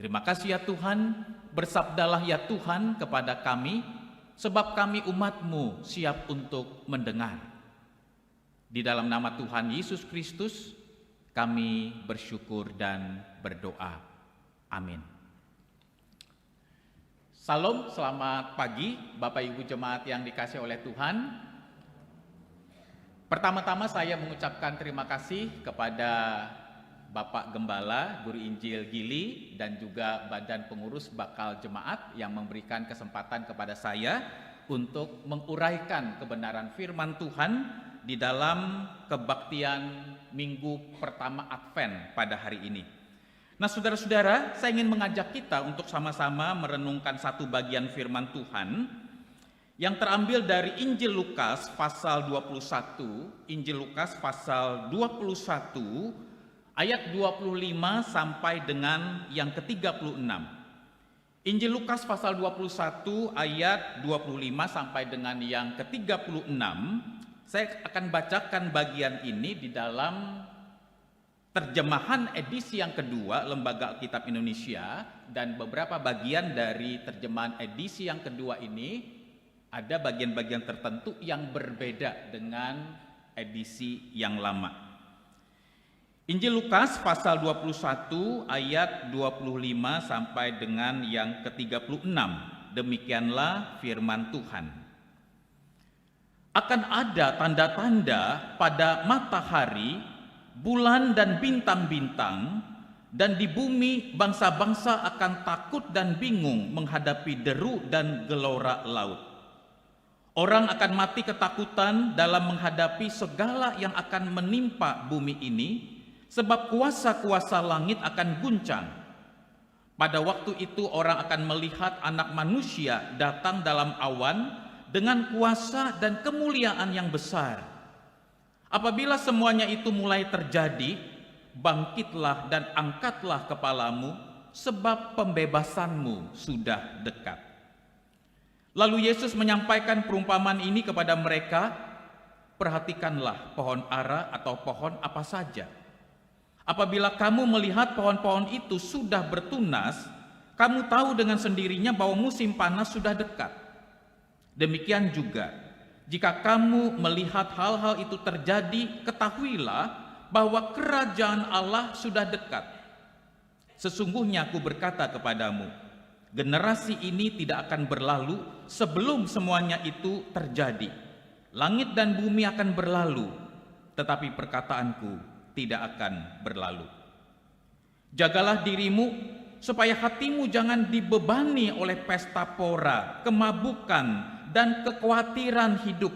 Terima kasih ya Tuhan, bersabdalah ya Tuhan kepada kami, sebab kami umat-Mu siap untuk mendengar. Di dalam nama Tuhan Yesus Kristus, kami bersyukur dan berdoa. Amin. Salam, selamat pagi Bapak Ibu Jemaat yang dikasihi oleh Tuhan. Pertama-tama saya mengucapkan terima kasih kepada Bapak Gembala, Guru Injil Gili, dan juga Badan Pengurus Bakal Jemaat yang memberikan kesempatan kepada saya untuk menguraikan kebenaran firman Tuhan di dalam kebaktian Minggu pertama Advent pada hari ini. Nah, saudara-saudara, saya ingin mengajak kita untuk sama-sama merenungkan satu bagian firman Tuhan yang terambil dari Injil Lukas pasal 21, Injil Lukas pasal 21 ayat 25 sampai dengan yang ke-36. Injil Lukas pasal 21 ayat 25 sampai dengan yang ke-36. Saya akan bacakan bagian ini di dalam terjemahan edisi yang kedua Lembaga Alkitab Indonesia, dan beberapa bagian dari terjemahan edisi yang kedua ini ada bagian-bagian tertentu yang berbeda dengan edisi yang lama. Injil Lukas pasal 21 ayat 25 sampai dengan yang ke-36. Demikianlah firman Tuhan. Akan ada tanda-tanda pada matahari, bulan dan bintang-bintang, dan di bumi bangsa-bangsa akan takut dan bingung menghadapi deru dan gelora laut. Orang akan mati ketakutan dalam menghadapi segala yang akan menimpa bumi ini, sebab kuasa-kuasa langit akan guncang. Pada waktu itu orang akan melihat Anak Manusia datang dalam awan dengan kuasa dan kemuliaan yang besar. Apabila semuanya itu mulai terjadi, bangkitlah dan angkatlah kepalamu, sebab pembebasanmu sudah dekat. Lalu Yesus menyampaikan perumpamaan ini kepada mereka, perhatikanlah pohon ara atau pohon apa saja. Apabila kamu melihat pohon-pohon itu sudah bertunas, kamu tahu dengan sendirinya bahwa musim panas sudah dekat. Demikian juga, jika kamu melihat hal-hal itu terjadi, ketahuilah bahwa kerajaan Allah sudah dekat. Sesungguhnya aku berkata kepadamu, generasi ini tidak akan berlalu sebelum semuanya itu terjadi. Langit dan bumi akan berlalu, tetapi perkataanku tidak akan berlalu. Jagalah dirimu supaya hatimu jangan dibebani oleh pesta pora, kemabukan, dan kekhawatiran hidup,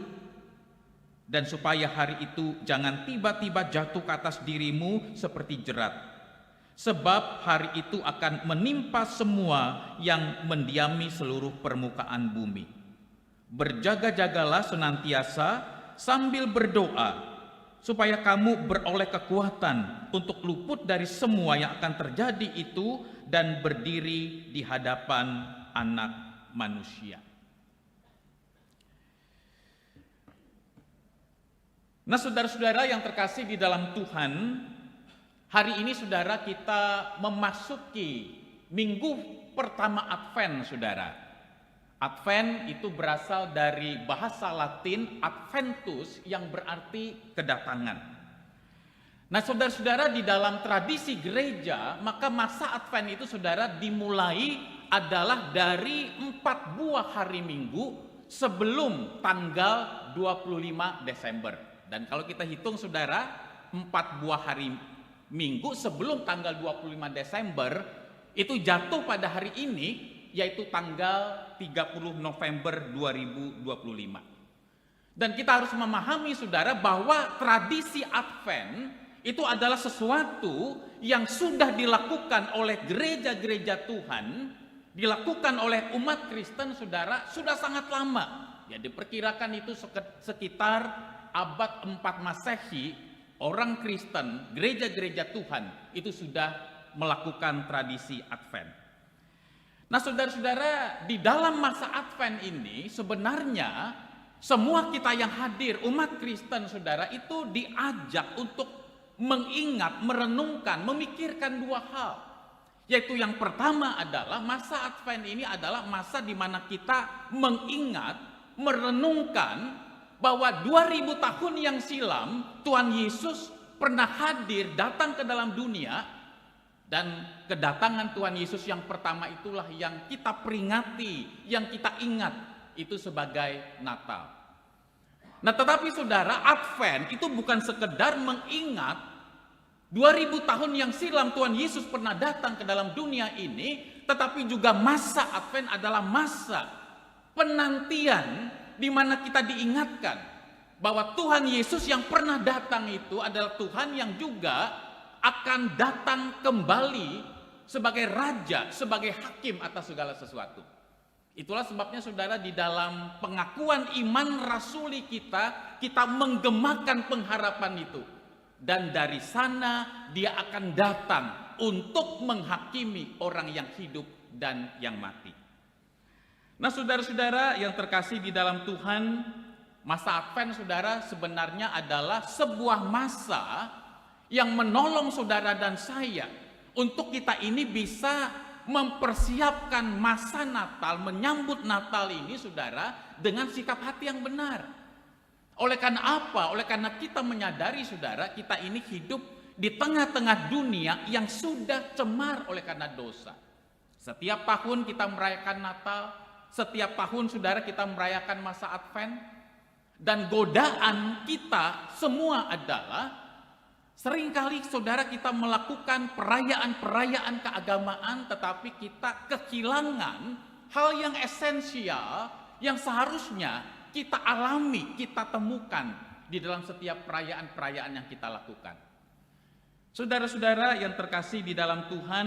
dan supaya hari itu jangan tiba-tiba jatuh ke atas dirimu seperti jerat, sebab hari itu akan menimpa semua yang mendiami seluruh permukaan bumi. Berjaga-jagalah senantiasa sambil berdoa, supaya kamu beroleh kekuatan untuk luput dari semua yang akan terjadi itu dan berdiri di hadapan Anak Manusia. Nah, saudara-saudara yang terkasih di dalam Tuhan, hari ini saudara kita memasuki minggu pertama Advent, saudara. Advent itu berasal dari bahasa Latin adventus yang berarti kedatangan. Nah, saudara-saudara, di dalam tradisi gereja, maka masa Advent itu saudara dimulai adalah dari 4 buah hari Minggu sebelum tanggal 25 Desember. Dan kalau kita hitung saudara, 4 buah hari Minggu sebelum tanggal 25 Desember itu jatuh pada hari ini, yaitu tanggal 30 November 2025. Dan kita harus memahami saudara bahwa tradisi Advent itu adalah sesuatu yang sudah dilakukan oleh gereja-gereja Tuhan, dilakukan oleh umat Kristen saudara sudah sangat lama. Ya, diperkirakan itu sekitar abad 4 Masehi, orang Kristen, gereja-gereja Tuhan itu sudah melakukan tradisi Advent. Nah, saudara-saudara, di dalam masa Advent ini sebenarnya semua kita yang hadir, umat Kristen saudara, itu diajak untuk mengingat, merenungkan, memikirkan dua hal. Yaitu yang pertama adalah masa Advent ini adalah masa di mana kita mengingat, merenungkan bahwa 2000 tahun yang silam Tuhan Yesus pernah hadir datang ke dalam dunia, dan kedatangan Tuhan Yesus yang pertama itulah yang kita peringati, yang kita ingat itu sebagai Natal. Nah, tetapi saudara, Advent itu bukan sekedar mengingat 2000 tahun yang silam Tuhan Yesus pernah datang ke dalam dunia ini, tetapi juga masa Advent adalah masa penantian di mana kita diingatkan bahwa Tuhan Yesus yang pernah datang itu adalah Tuhan yang juga akan datang kembali sebagai raja, sebagai hakim atas segala sesuatu. Itulah sebabnya saudara, di dalam pengakuan iman rasuli kita menggemakan pengharapan itu. Dan dari sana dia akan datang untuk menghakimi orang yang hidup dan yang mati. Nah, saudara-saudara yang terkasih di dalam Tuhan, masa Advent saudara sebenarnya adalah sebuah masa yang menolong saudara dan saya untuk kita ini bisa mempersiapkan masa Natal, menyambut Natal ini saudara dengan sikap hati yang benar. Oleh karena apa? Oleh karena kita menyadari saudara, kita ini hidup di tengah-tengah dunia yang sudah cemar oleh karena dosa. Setiap tahun kita merayakan Natal, setiap tahun saudara kita merayakan masa Advent, dan godaan kita semua adalah seringkali saudara kita melakukan perayaan-perayaan keagamaan, tetapi kita kehilangan hal yang esensial yang seharusnya kita alami, kita temukan di dalam setiap perayaan-perayaan yang kita lakukan. Saudara-saudara yang terkasih di dalam Tuhan,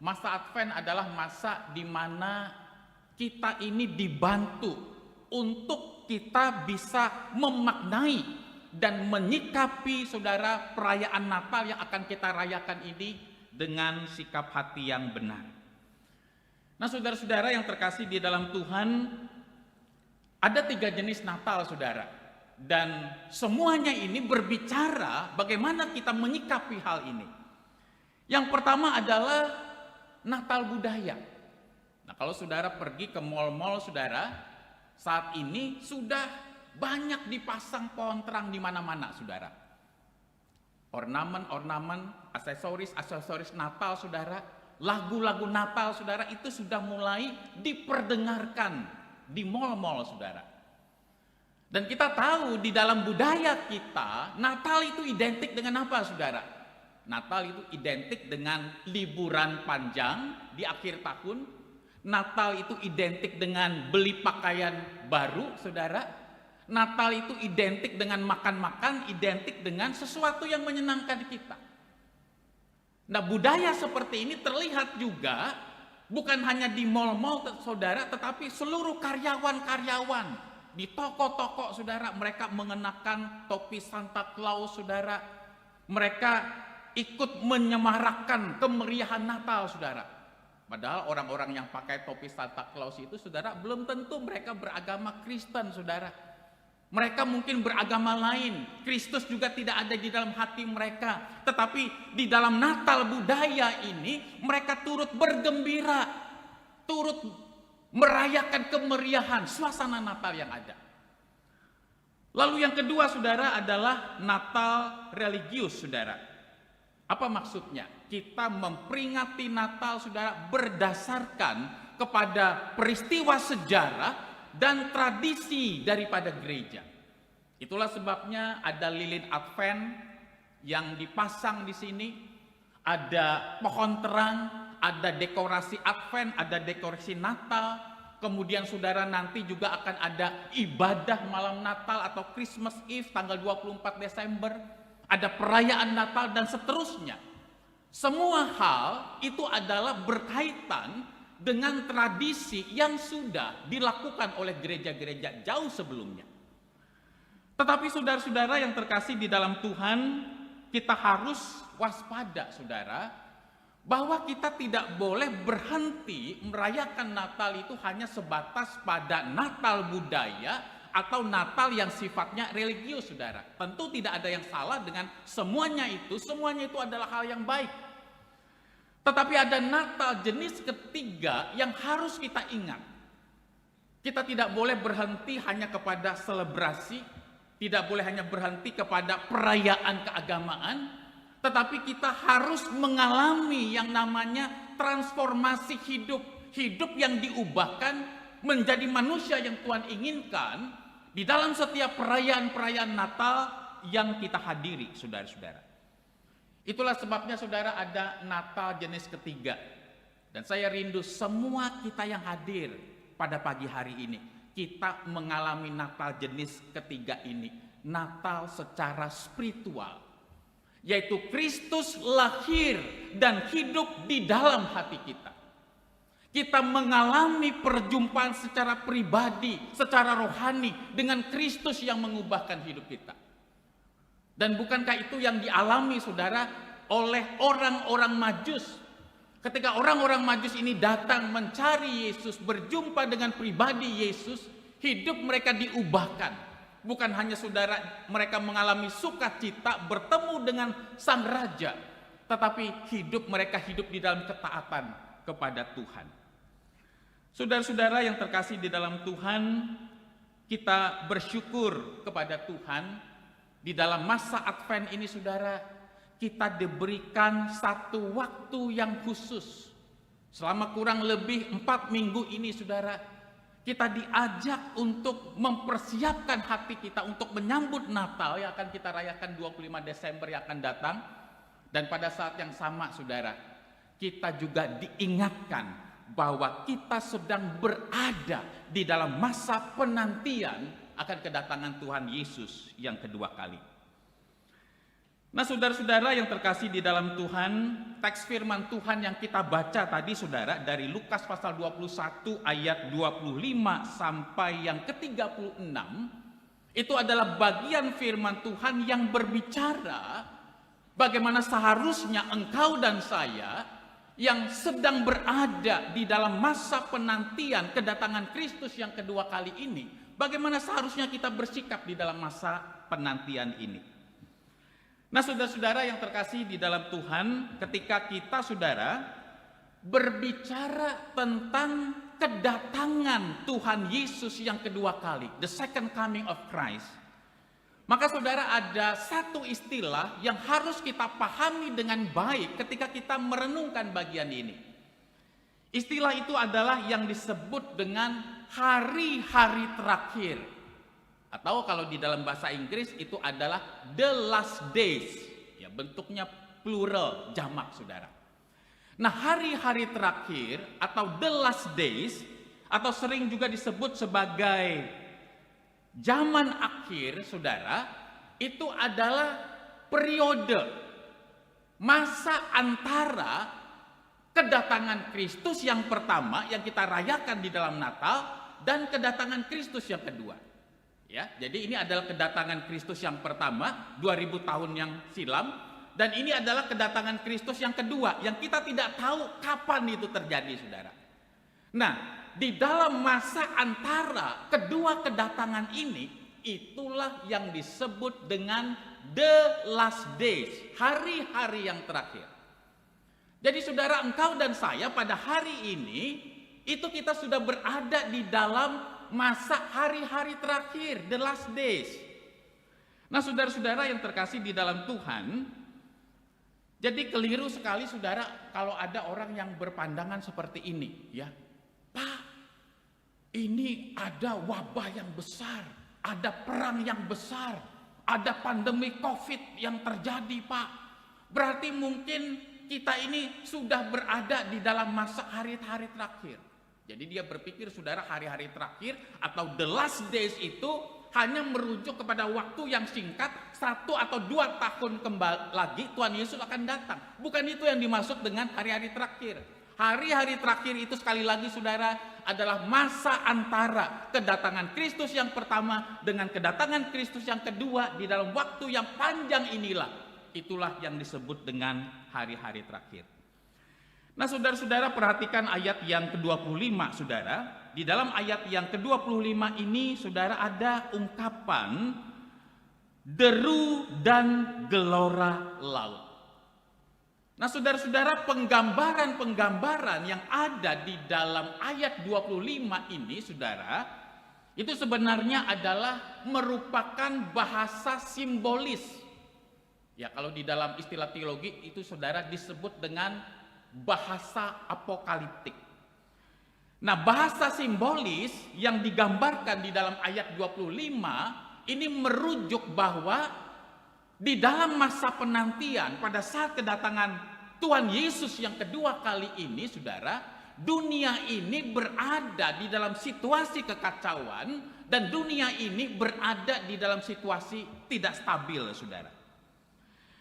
masa Advent adalah masa di mana kita ini dibantu untuk kita bisa memaknai dan menyikapi saudara perayaan Natal yang akan kita rayakan ini dengan sikap hati yang benar. Nah, saudara-saudara yang terkasih di dalam Tuhan, ada 3 jenis Natal saudara, dan semuanya ini berbicara bagaimana kita menyikapi hal ini. Yang pertama adalah Natal budaya. Nah, kalau saudara pergi ke mal-mal saudara, saat ini sudah banyak dipasang pohon terang di mana-mana saudara. Ornamen-ornamen, aksesoris Natal saudara, lagu-lagu Natal saudara itu sudah mulai diperdengarkan di mal-mal saudara. Dan kita tahu di dalam budaya kita, Natal itu identik dengan apa saudara? Natal itu identik dengan liburan panjang di akhir tahun. Natal itu identik dengan beli pakaian baru saudara. Natal itu identik dengan makan-makan, identik dengan sesuatu yang menyenangkan kita. Nah, budaya seperti ini terlihat juga bukan hanya di mal-mal saudara, tetapi seluruh karyawan-karyawan di toko-toko saudara, mereka mengenakan topi Santa Claus saudara. Mereka ikut menyemarakkan kemeriahan Natal saudara. Padahal orang-orang yang pakai topi Santa Claus itu saudara belum tentu mereka beragama Kristen saudara. Mereka mungkin beragama lain. Kristus juga tidak ada di dalam hati mereka. Tetapi di dalam Natal budaya ini mereka turut bergembira, turut merayakan kemeriahan suasana Natal yang ada. Lalu yang kedua saudara adalah Natal religius saudara. Apa maksudnya? Kita memperingati Natal saudara berdasarkan kepada peristiwa sejarah dan tradisi daripada gereja. Itulah sebabnya ada lilin Advent yang dipasang di sini, ada pohon terang, ada dekorasi Advent, ada dekorasi Natal. Kemudian saudara nanti juga akan ada ibadah malam Natal atau Christmas Eve tanggal 24 Desember. Ada perayaan Natal dan seterusnya. Semua hal itu adalah berkaitan dengan tradisi yang sudah dilakukan oleh gereja-gereja jauh sebelumnya. Tetapi saudara-saudara yang terkasih di dalam Tuhan, kita harus waspada saudara, bahwa kita tidak boleh berhenti merayakan Natal itu hanya sebatas pada Natal budaya atau Natal yang sifatnya religius saudara. Tentu tidak ada yang salah dengan semuanya itu adalah hal yang baik. Tetapi ada Natal jenis ketiga yang harus kita ingat. Kita tidak boleh berhenti hanya kepada selebrasi, tidak boleh hanya berhenti kepada perayaan keagamaan, tetapi kita harus mengalami yang namanya transformasi hidup. Hidup yang diubahkan menjadi manusia yang Tuhan inginkan di dalam setiap perayaan-perayaan Natal yang kita hadiri, saudara-saudara. Itulah sebabnya saudara ada Natal jenis ketiga. Dan saya rindu semua kita yang hadir pada pagi hari ini, kita mengalami Natal jenis ketiga ini. Natal secara spiritual, yaitu Kristus lahir dan hidup di dalam hati kita. Kita mengalami perjumpaan secara pribadi, secara rohani dengan Kristus yang mengubahkan hidup kita. Dan bukankah itu yang dialami saudara oleh orang-orang Majus? Ketika orang-orang Majus ini datang mencari Yesus, berjumpa dengan pribadi Yesus, hidup mereka diubahkan. Bukan hanya saudara mereka mengalami sukacita bertemu dengan Sang Raja, tetapi hidup mereka hidup di dalam ketaatan kepada Tuhan. Saudara-saudara yang terkasih di dalam Tuhan, kita bersyukur kepada Tuhan. Di dalam masa Advent ini saudara, kita diberikan satu waktu yang khusus. Selama kurang lebih 4 minggu ini saudara, kita diajak untuk mempersiapkan hati kita untuk menyambut Natal yang akan kita rayakan 25 Desember yang akan datang. Dan pada saat yang sama saudara, kita juga diingatkan bahwa kita sedang berada di dalam masa penantian akan kedatangan Tuhan Yesus yang kedua kali. Nah saudara-saudara yang terkasih di dalam Tuhan, teks firman Tuhan yang kita baca tadi saudara dari Lukas pasal 21 ayat 25 sampai yang ke-36, itu adalah bagian firman Tuhan yang berbicara bagaimana seharusnya engkau dan saya yang sedang berada di dalam masa penantian kedatangan Kristus yang kedua kali ini, bagaimana seharusnya kita bersikap di dalam masa penantian ini. Nah saudara-saudara yang terkasih di dalam Tuhan, ketika kita saudara berbicara tentang kedatangan Tuhan Yesus yang kedua kali, the second coming of Christ, maka saudara ada satu istilah yang harus kita pahami dengan baik ketika kita merenungkan bagian ini. Istilah itu adalah yang disebut dengan hari-hari terakhir. Atau kalau di dalam bahasa Inggris itu adalah the last days. Ya, bentuknya plural, jamak saudara. Nah hari-hari terakhir atau the last days, atau sering juga disebut sebagai zaman akhir saudara, itu adalah periode masa antara kedatangan Kristus yang pertama yang kita rayakan di dalam Natal dan kedatangan Kristus yang kedua. Ya, jadi ini adalah kedatangan Kristus yang pertama 2000 tahun yang silam, dan ini adalah kedatangan Kristus yang kedua yang kita tidak tahu kapan itu terjadi saudara. Nah, di dalam masa antara kedua kedatangan ini, itulah yang disebut dengan the last days, hari-hari yang terakhir. Jadi saudara, engkau dan saya pada hari ini, itu kita sudah berada di dalam masa hari-hari terakhir, the last days. Nah saudara-saudara yang terkasih di dalam Tuhan, jadi keliru sekali saudara kalau ada orang yang berpandangan seperti ini, ya. Pak, ini ada wabah yang besar, ada perang yang besar, ada pandemi COVID yang terjadi, Pak. Berarti mungkin kita ini sudah berada di dalam masa hari-hari terakhir. Jadi dia berpikir saudara hari-hari terakhir atau the last days itu hanya merujuk kepada waktu yang singkat, 1 atau 2 tahun kembali lagi Tuhan Yesus akan datang. Bukan itu yang dimaksud dengan hari-hari terakhir. Hari-hari terakhir itu sekali lagi saudara adalah masa antara kedatangan Kristus yang pertama dengan kedatangan Kristus yang kedua di dalam waktu yang panjang inilah. Itulah yang disebut dengan hari-hari terakhir. Nah saudara-saudara perhatikan ayat yang ke-25 saudara. Di dalam ayat yang ke-25 ini saudara ada ungkapan deru dan gelora laut. Nah, saudara-saudara, penggambaran-penggambaran yang ada di dalam ayat 25 ini, saudara, itu sebenarnya adalah merupakan bahasa simbolis. Ya, kalau di dalam istilah teologi itu, saudara, disebut dengan bahasa apokaliptik. Nah, bahasa simbolis yang digambarkan di dalam ayat 25 ini merujuk bahwa di dalam masa penantian pada saat kedatangan Tuhan Yesus yang kedua kali ini, saudara, dunia ini berada di dalam situasi kekacauan dan dunia ini berada di dalam situasi tidak stabil, saudara.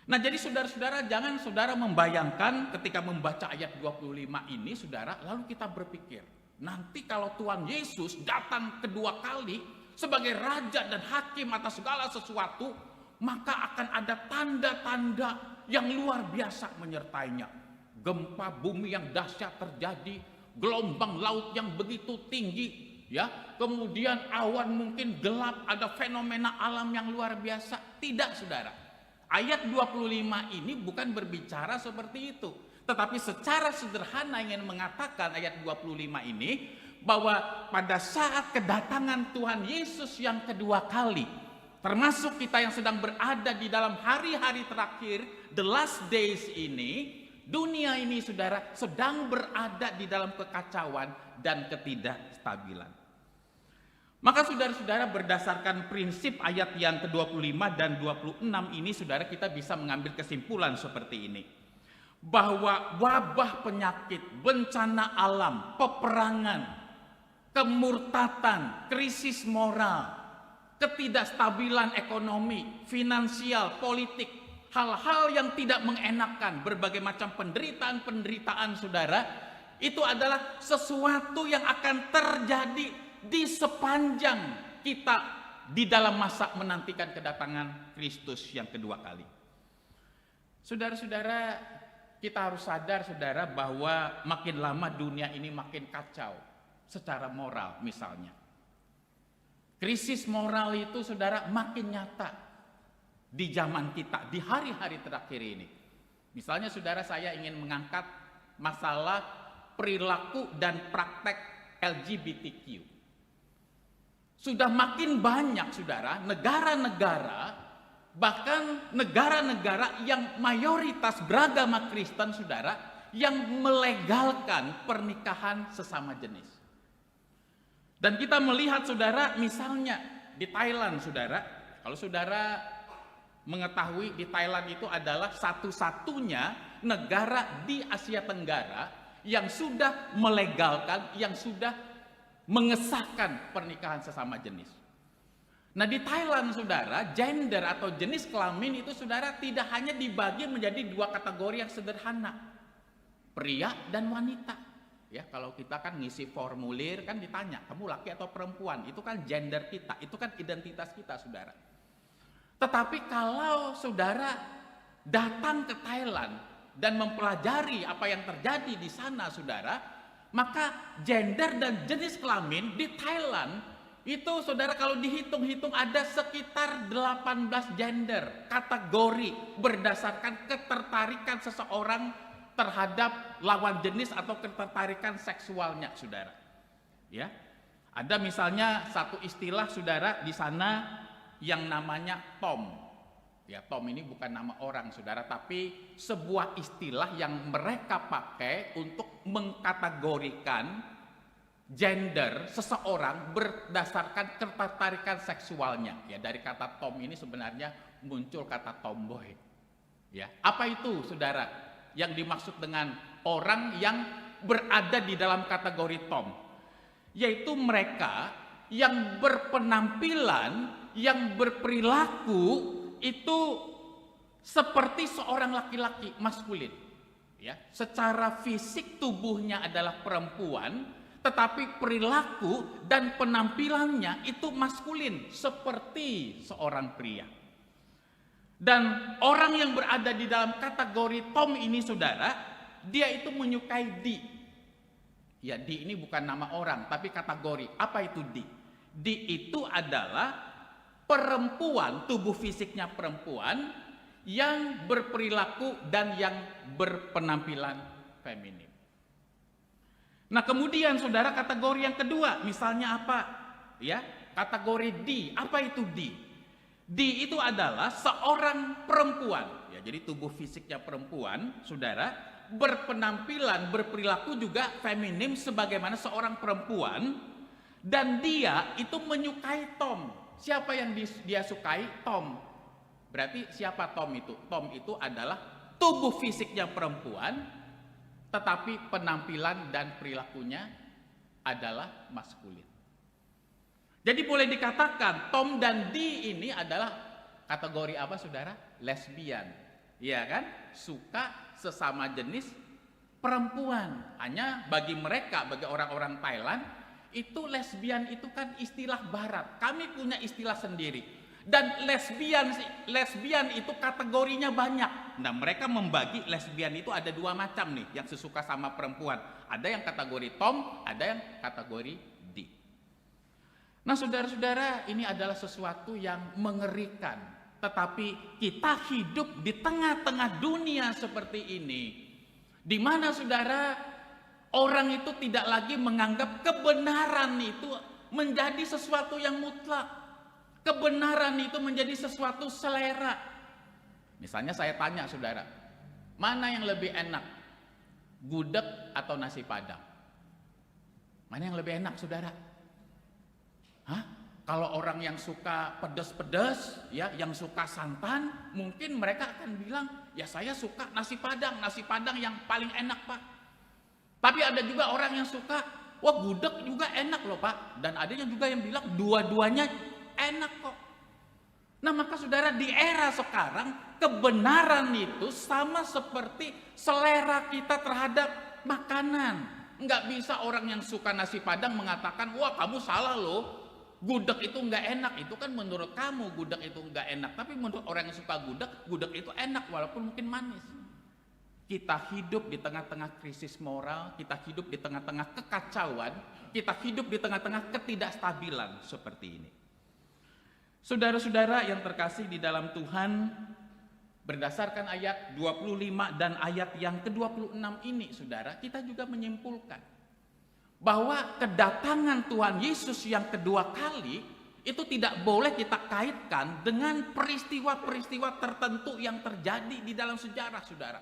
Nah, jadi saudara-saudara, jangan saudara membayangkan ketika membaca ayat 25 ini, saudara, lalu kita berpikir, nanti kalau Tuhan Yesus datang kedua kali sebagai raja dan hakim atas segala sesuatu, maka akan ada tanda-tanda yang luar biasa menyertainya. Gempa bumi yang dahsyat terjadi, gelombang laut yang begitu tinggi, ya, kemudian awan mungkin gelap, ada fenomena alam yang luar biasa. Tidak, saudara. Ayat 25 ini bukan berbicara seperti itu, tetapi secara sederhana ingin mengatakan ayat 25 ini bahwa pada saat kedatangan Tuhan Yesus yang kedua kali, termasuk kita yang sedang berada di dalam hari-hari terakhir, the last days ini, dunia ini, saudara, sedang berada di dalam kekacauan dan ketidakstabilan. Maka saudara-saudara, berdasarkan prinsip ayat yang ke-25 dan 26 ini, saudara, kita bisa mengambil kesimpulan seperti ini. Bahwa wabah penyakit, bencana alam, peperangan, kemurtatan, krisis moral, ketidakstabilan ekonomi, finansial, politik, hal-hal yang tidak mengenakan, berbagai macam penderitaan-penderitaan, saudara, itu adalah sesuatu yang akan terjadi di sepanjang kita di dalam masa menantikan kedatangan Kristus yang kedua kali. Saudara-saudara, kita harus sadar, saudara, bahwa makin lama dunia ini makin kacau secara moral misalnya. Krisis moral itu, saudara, makin nyata di zaman kita, di hari-hari terakhir ini. Misalnya, saudara, saya ingin mengangkat masalah perilaku dan praktek LGBTQ. Sudah makin banyak, saudara, negara-negara, bahkan negara-negara yang mayoritas beragama Kristen, saudara, yang melegalkan pernikahan sesama jenis. Dan kita melihat, saudara, misalnya di Thailand, saudara, kalau saudara mengetahui di Thailand itu adalah satu-satunya negara di Asia Tenggara yang sudah melegalkan, yang sudah mengesahkan pernikahan sesama jenis. Nah, di Thailand, saudara, gender atau jenis kelamin itu, saudara, tidak hanya dibagi menjadi dua kategori yang sederhana, pria dan wanita. Ya, kalau kita kan ngisi formulir kan ditanya, kamu laki atau perempuan, itu kan gender kita, itu kan identitas kita, saudara. Tetapi kalau saudara datang ke Thailand dan mempelajari apa yang terjadi di sana, saudara, maka gender dan jenis kelamin di Thailand itu, saudara, kalau dihitung-hitung ada sekitar 18 gender, kategori berdasarkan ketertarikan seseorang terhadap lawan jenis atau ketertarikan seksualnya, saudara. Ya. Ada misalnya satu istilah, saudara, di sana yang namanya Tom. Ya, Tom ini bukan nama orang, saudara, tapi sebuah istilah yang mereka pakai untuk mengkategorikan gender seseorang berdasarkan ketertarikan seksualnya. Ya, dari kata Tom ini sebenarnya muncul kata tomboy. Ya, apa itu, saudara, yang dimaksud dengan orang yang berada di dalam kategori Tom? Yaitu mereka yang berpenampilan, yang berperilaku itu seperti seorang laki-laki maskulin, ya, secara fisik tubuhnya adalah perempuan, tetapi perilaku dan penampilannya itu maskulin seperti seorang pria. Dan orang yang berada di dalam kategori Tom ini, saudara, dia itu menyukai di. Ya, di ini bukan nama orang, tapi kategori. Apa itu di? Di itu adalah perempuan, tubuh fisiknya perempuan yang berperilaku dan yang berpenampilan feminim. Nah, kemudian saudara, kategori yang kedua, misalnya apa? Ya, kategori D. Apa itu D? D itu adalah seorang perempuan. Ya, jadi tubuh fisiknya perempuan, saudara, berpenampilan, berperilaku juga feminim sebagaimana seorang perempuan, dan dia itu menyukai Tom. Siapa yang dia sukai? Tom. Berarti siapa Tom itu? Tom itu adalah tubuh fisiknya perempuan, tetapi penampilan dan perilakunya adalah maskulin. Jadi boleh dikatakan Tom dan Dee ini adalah kategori apa, saudara? Lesbian. Iya kan? Suka sesama jenis perempuan. Hanya bagi mereka, bagi orang-orang Thailand, itu lesbian itu kan istilah barat. Kami punya istilah sendiri. Dan lesbian itu kategorinya banyak. Nah, mereka membagi lesbian itu ada dua macam nih, yang sesuka sama perempuan. Ada yang kategori Tom, ada yang kategori D. Nah, saudara-saudara, ini adalah sesuatu yang mengerikan. Tetapi kita hidup di tengah-tengah dunia seperti ini, di mana saudara, orang itu tidak lagi menganggap kebenaran itu menjadi sesuatu yang mutlak. Kebenaran itu menjadi sesuatu selera. Misalnya saya tanya saudara, mana yang lebih enak? Gudeg atau nasi padang? Mana yang lebih enak saudara? Hah? Kalau orang yang suka pedas-pedas, ya, yang suka santan, mungkin mereka akan bilang, ya saya suka nasi padang yang paling enak Pak. Tapi ada juga orang yang suka, wah gudeg juga enak loh Pak. Dan ada yang juga yang bilang dua-duanya enak kok. Nah, maka saudara, di era sekarang kebenaran itu sama seperti selera kita terhadap makanan. Nggak bisa orang yang suka nasi padang mengatakan, wah kamu salah loh, gudeg itu nggak enak. Itu kan menurut kamu gudeg itu nggak enak, tapi menurut orang yang suka gudeg itu enak walaupun mungkin manis. Kita hidup di tengah-tengah krisis moral, kita hidup di tengah-tengah kekacauan, kita hidup di tengah-tengah ketidakstabilan seperti ini. Saudara-saudara yang terkasih di dalam Tuhan, berdasarkan ayat 25 dan ayat yang ke-26 ini, saudara, kita juga menyimpulkan bahwa kedatangan Tuhan Yesus yang kedua kali itu tidak boleh kita kaitkan dengan peristiwa-peristiwa tertentu yang terjadi di dalam sejarah, saudara.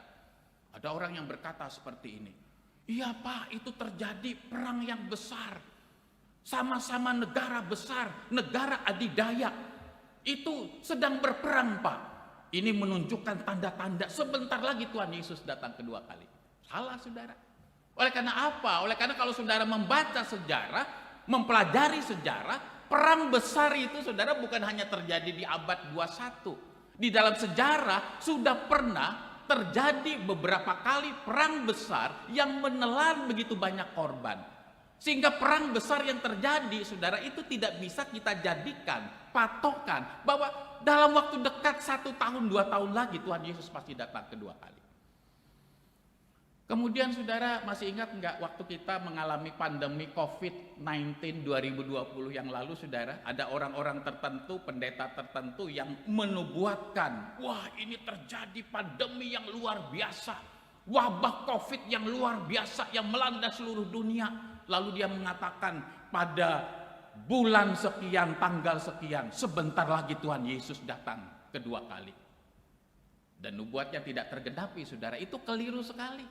Ada orang yang berkata seperti ini, iya Pak, itu terjadi perang yang besar, sama-sama negara besar, negara adidaya, itu sedang berperang Pak. Ini menunjukkan tanda-tanda sebentar lagi Tuhan Yesus datang kedua kali. Salah saudara. Oleh karena apa? Oleh karena kalau saudara membaca sejarah, mempelajari sejarah, perang besar itu saudara bukan hanya terjadi di abad 21. Di dalam sejarah sudah pernah terjadi beberapa kali perang besar yang menelan begitu banyak korban. Sehingga perang besar yang terjadi, saudara, itu tidak bisa kita jadikan patokan bahwa dalam waktu dekat 1 tahun, 2 tahun lagi Tuhan Yesus pasti datang kedua kali. Kemudian saudara masih ingat enggak waktu kita mengalami pandemi COVID-19 2020 yang lalu, saudara, ada orang-orang tertentu, pendeta tertentu yang menubuatkan, wah ini terjadi pandemi yang luar biasa, wabah COVID yang luar biasa yang melanda seluruh dunia. Lalu dia mengatakan pada bulan sekian, tanggal sekian, sebentar lagi Tuhan Yesus datang kedua kali. Dan nubuatnya tidak tergenapi, saudara. Itu keliru sekali.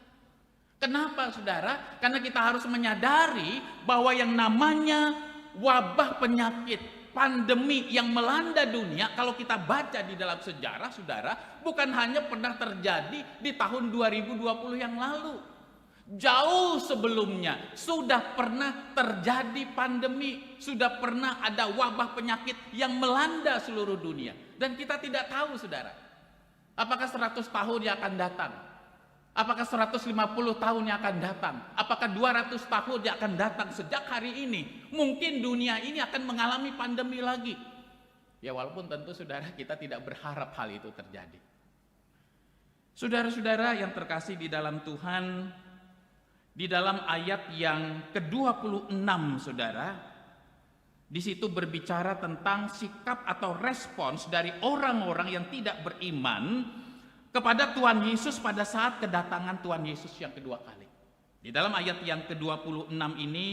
Kenapa, saudara? Karena kita harus menyadari bahwa yang namanya wabah penyakit, pandemi yang melanda dunia, kalau kita baca di dalam sejarah, saudara, bukan hanya pernah terjadi di tahun 2020 yang lalu. Jauh sebelumnya sudah pernah terjadi pandemi, sudah pernah ada wabah penyakit yang melanda seluruh dunia. Dan kita tidak tahu, saudara, apakah 100 tahun yang akan datang, apakah 150 tahun yang akan datang, apakah 200 tahun yang akan datang sejak hari ini. Mungkin dunia ini akan mengalami pandemi lagi. Ya walaupun tentu saudara kita tidak berharap hal itu terjadi. Saudara-saudara yang terkasih di dalam Tuhan, di dalam ayat yang ke-26, saudara, Di situ berbicara tentang sikap atau respons dari orang-orang yang tidak beriman kepada Tuhan Yesus pada saat kedatangan Tuhan Yesus yang kedua kali. Di dalam ayat yang ke-26 ini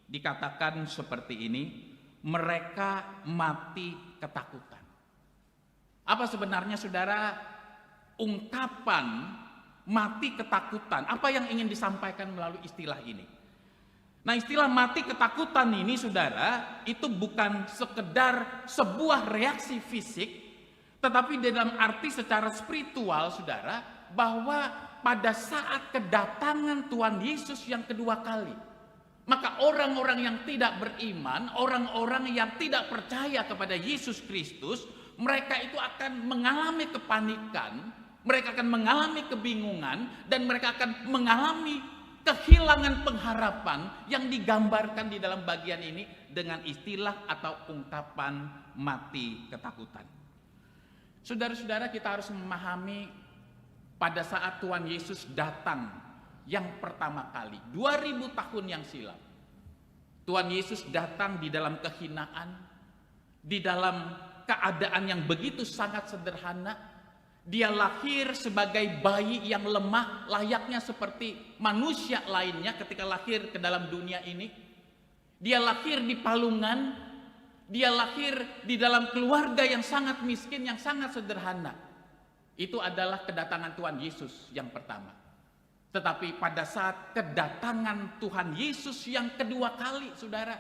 dikatakan seperti ini, mereka mati ketakutan. Apa sebenarnya saudara ungkapan mati ketakutan? Apa yang ingin disampaikan melalui istilah ini? Nah, istilah mati ketakutan ini saudara, itu bukan sekedar sebuah reaksi fisik, tetapi dalam arti secara spiritual saudara, bahwa pada saat kedatangan Tuhan Yesus yang kedua kali, maka orang-orang yang tidak beriman, orang-orang yang tidak percaya kepada Yesus Kristus, mereka itu akan mengalami kepanikan, mereka akan mengalami kebingungan, dan mereka akan mengalami kehilangan pengharapan yang digambarkan di dalam bagian ini dengan istilah atau ungkapan mati ketakutan. Saudara-saudara, kita harus memahami pada saat Tuhan Yesus datang yang pertama kali 2000 tahun yang silam, Tuhan Yesus datang di dalam kehinaan, di dalam keadaan yang begitu sangat sederhana. Dia lahir sebagai bayi yang lemah, layaknya seperti manusia lainnya ketika lahir ke dalam dunia ini. Dia lahir di palungan, dia lahir di dalam keluarga yang sangat miskin, yang sangat sederhana. Itu adalah kedatangan Tuhan Yesus yang pertama. Tetapi pada saat kedatangan Tuhan Yesus yang kedua kali, saudara,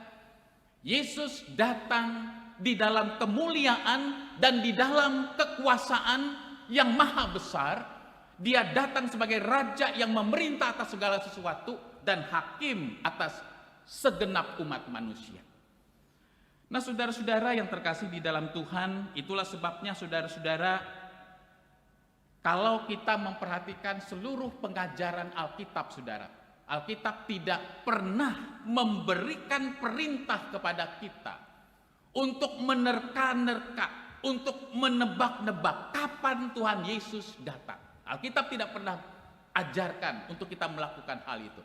Yesus datang di dalam kemuliaan dan di dalam kekuasaan yang maha besar. Dia datang sebagai raja yang memerintah atas segala sesuatu dan hakim atas segenap umat manusia. Nah, saudara-saudara yang terkasih di dalam Tuhan, itulah sebabnya saudara-saudara, kalau kita memperhatikan seluruh pengajaran Alkitab, saudara, Alkitab tidak pernah memberikan perintah kepada kita untuk menerka-nerka, untuk menebak-nebak kapan Tuhan Yesus datang. Alkitab tidak pernah ajarkan untuk kita melakukan hal itu.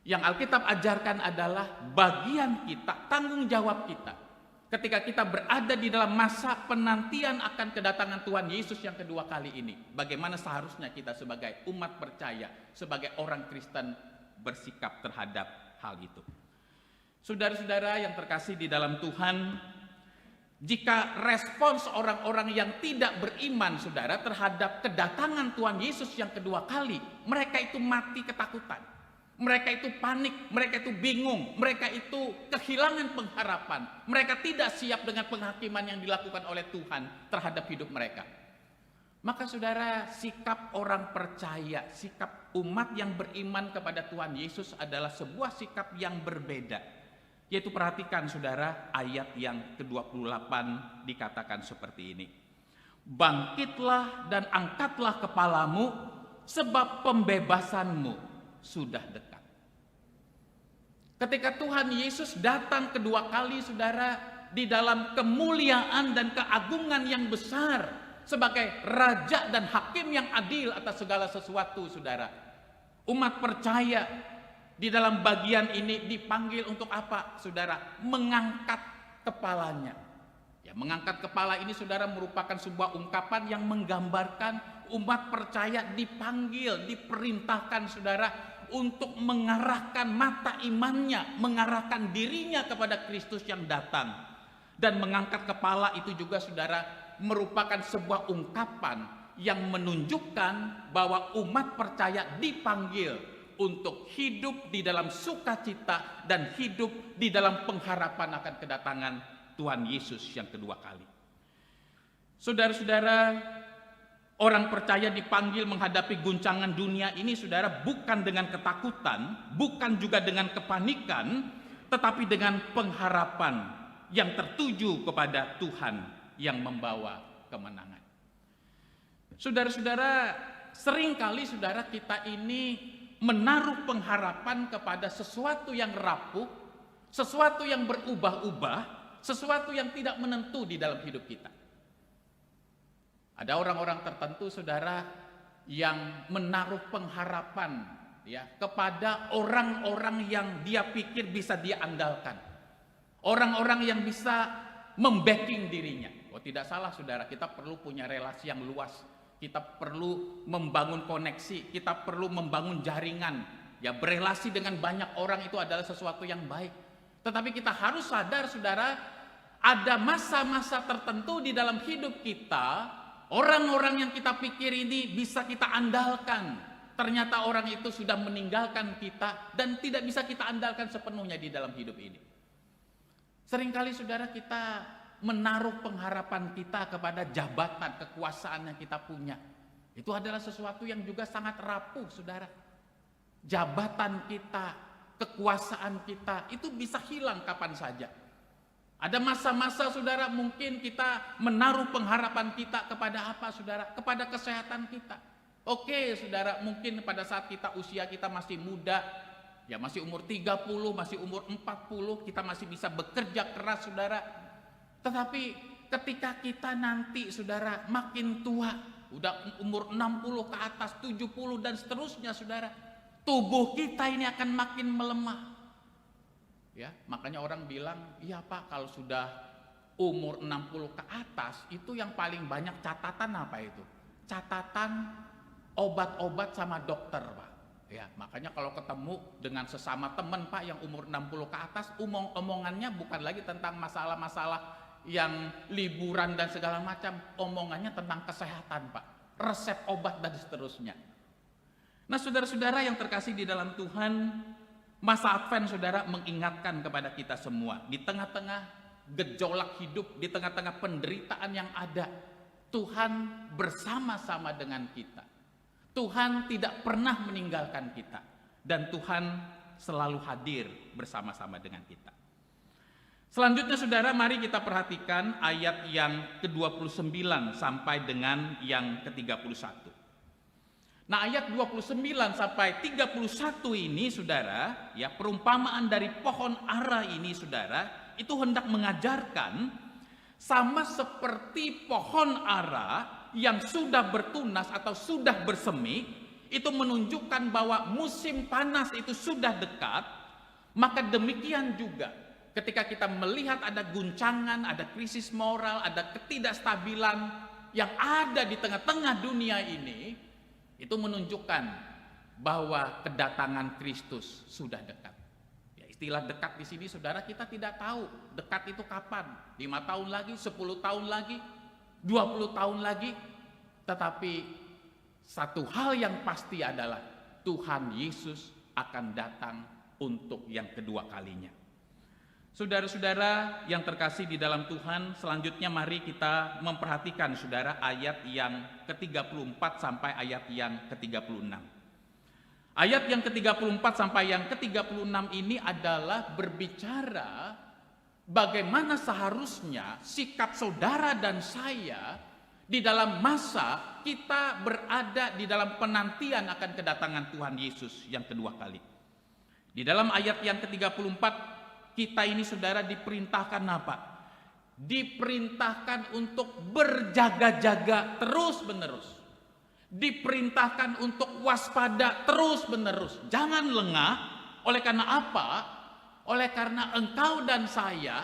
Yang Alkitab ajarkan adalah bagian kita, tanggung jawab kita. Ketika kita berada di dalam masa penantian akan kedatangan Tuhan Yesus yang kedua kali ini, bagaimana seharusnya kita sebagai umat percaya, sebagai orang Kristen bersikap terhadap hal itu. Saudara-saudara yang terkasih di dalam Tuhan, jika respons orang-orang yang tidak beriman, saudara, terhadap kedatangan Tuhan Yesus yang kedua kali, mereka itu mati ketakutan, mereka itu panik, mereka itu bingung, mereka itu kehilangan pengharapan, mereka tidak siap dengan penghakiman yang dilakukan oleh Tuhan terhadap hidup mereka. Maka saudara, sikap orang percaya, sikap umat yang beriman kepada Tuhan Yesus adalah sebuah sikap yang berbeda. Yaitu perhatikan saudara, ayat yang ke-28 dikatakan seperti ini. Bangkitlah dan angkatlah kepalamu, sebab pembebasanmu sudah dekat. Ketika Tuhan Yesus datang kedua kali, saudara, di dalam kemuliaan dan keagungan yang besar, sebagai raja dan hakim yang adil atas segala sesuatu, saudara, umat percaya di dalam bagian ini dipanggil untuk apa, saudara? Mengangkat kepalanya. Ya, mengangkat kepala ini, saudara, merupakan sebuah ungkapan yang menggambarkan umat percaya dipanggil, diperintahkan, saudara, untuk mengarahkan mata imannya, mengarahkan dirinya kepada Kristus yang datang. Dan mengangkat kepala itu juga, saudara, merupakan sebuah ungkapan yang menunjukkan bahwa umat percaya dipanggil untuk hidup di dalam sukacita dan hidup di dalam pengharapan akan kedatangan Tuhan Yesus yang kedua kali. Saudara-saudara, orang percaya dipanggil menghadapi guncangan dunia ini, saudara, bukan dengan ketakutan, bukan juga dengan kepanikan, tetapi dengan pengharapan yang tertuju kepada Tuhan yang membawa kemenangan. Saudara-saudara, seringkali saudara kita ini menaruh pengharapan kepada sesuatu yang rapuh, sesuatu yang berubah-ubah, sesuatu yang tidak menentu di dalam hidup kita. Ada orang-orang tertentu, saudara, yang menaruh pengharapan ya kepada orang-orang yang dia pikir bisa dia andalkan. Orang-orang yang bisa membacking dirinya. Oh, tidak salah saudara, kita perlu punya relasi yang luas. Kita perlu membangun koneksi, kita perlu membangun jaringan. Ya, berelasi dengan banyak orang itu adalah sesuatu yang baik. Tetapi kita harus sadar saudara, ada masa-masa tertentu di dalam hidup kita, orang-orang yang kita pikir ini bisa kita andalkan. Ternyata orang itu sudah meninggalkan kita dan tidak bisa kita andalkan sepenuhnya di dalam hidup ini. Seringkali saudara kita menaruh pengharapan kita kepada jabatan, kekuasaan yang kita punya. Itu adalah sesuatu yang juga sangat rapuh saudara. Jabatan kita, kekuasaan kita itu bisa hilang kapan saja. Ada masa-masa saudara mungkin kita menaruh pengharapan kita kepada apa saudara? Kepada kesehatan kita. Oke saudara, mungkin pada saat usia kita masih muda, ya masih umur 30, masih umur 40, kita masih bisa bekerja keras saudara. Tetapi ketika kita nanti saudara makin tua, udah umur 60 ke atas, 70 dan seterusnya saudara, tubuh kita ini akan makin melemah. Ya, makanya orang bilang, iya Pak, kalau sudah umur 60 ke atas, itu yang paling banyak catatan apa itu? Catatan obat-obat sama dokter Pak. Ya, makanya kalau ketemu dengan sesama teman Pak yang umur 60 ke atas, omongannya bukan lagi tentang masalah-masalah yang liburan dan segala macam, omongannya tentang kesehatan Pak, resep obat dan seterusnya. Nah saudara-saudara yang terkasih di dalam Tuhan, masa Advent saudara mengingatkan kepada kita semua, di tengah-tengah gejolak hidup, di tengah-tengah penderitaan yang ada, Tuhan bersama-sama dengan kita. Tuhan tidak pernah meninggalkan kita dan Tuhan selalu hadir bersama-sama dengan kita. Selanjutnya saudara, mari kita perhatikan ayat yang ke-29 sampai dengan yang ke-31. Nah, ayat 29 sampai 31 ini saudara, ya perumpamaan dari pohon ara ini saudara, itu hendak mengajarkan sama seperti pohon ara yang sudah bertunas atau sudah bersemi, itu menunjukkan bahwa musim panas itu sudah dekat. Maka demikian juga ketika kita melihat ada guncangan, ada krisis moral, ada ketidakstabilan yang ada di tengah-tengah dunia ini, itu menunjukkan bahwa kedatangan Kristus sudah dekat. Ya, istilah dekat di sini saudara, kita tidak tahu dekat itu kapan, 5 tahun lagi, 10 tahun lagi, 20 tahun lagi. Tetapi satu hal yang pasti adalah Tuhan Yesus akan datang untuk yang kedua kalinya. Saudara-saudara yang terkasih di dalam Tuhan, selanjutnya mari kita memperhatikan saudara ayat yang ke-34 sampai ayat yang ke-36. Ayat yang ke-34 sampai yang ke-36 ini adalah berbicara bagaimana seharusnya sikap saudara dan saya di dalam masa kita berada di dalam penantian akan kedatangan Tuhan Yesus yang kedua kali. Di dalam ayat yang ke-34 kita ini saudara diperintahkan apa? Diperintahkan untuk berjaga-jaga terus-menerus. Diperintahkan untuk waspada terus-menerus. Jangan lengah. Oleh karena apa? Oleh karena engkau dan saya